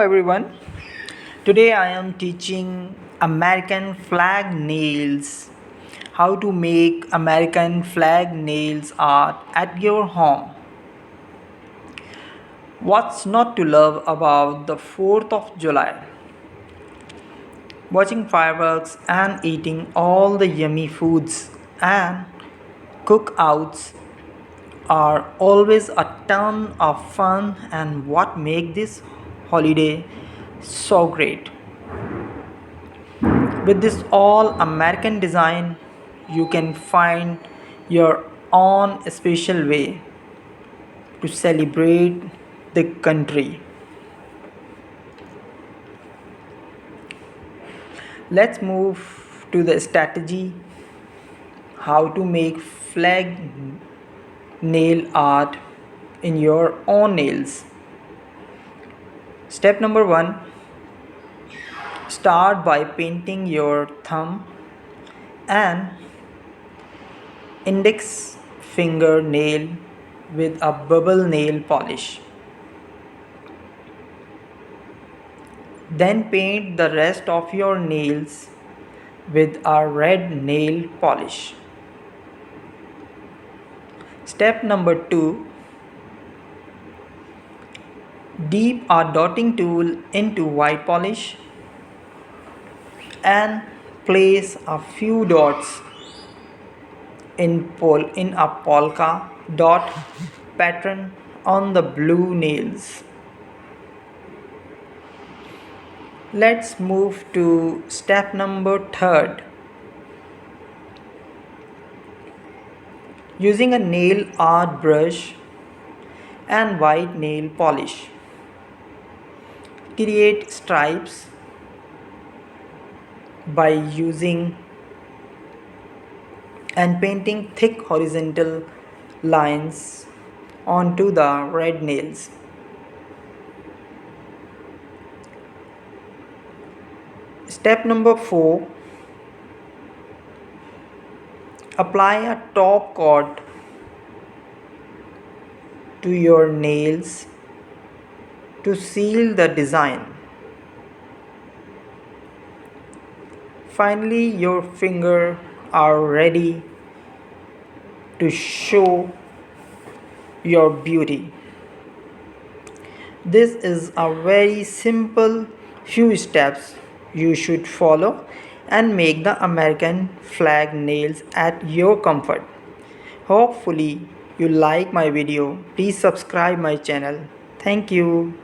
everyone. Today I am teaching American flag nails. How to make American flag nails art at your home. What's not to love about the 4th of July? Watching fireworks and eating all the yummy foods and cookouts are always a ton of fun, and what makes this holiday so great. With this all American design, you can find your own special way to celebrate the country. Let's move to the strategy how to make flag nail art in your own nails. Step number 1, start by painting your thumb and index finger nail with a bubble nail polish. Then paint the rest of your nails with a red nail polish. Step number 2, dip a dotting tool into white polish and place a few dots in a polka dot pattern on the blue nails. Let's move to step number 3. Using a nail art brush and white nail polish, create stripes by using and painting thick horizontal lines onto the red nails. Step number 4, apply a top coat to your nails to seal the design. Finally, your fingers are ready to show your beauty. This is a very simple few steps you should follow and make the American flag nails at your comfort. Hopefully you like my video. Please subscribe my channel. Thank you.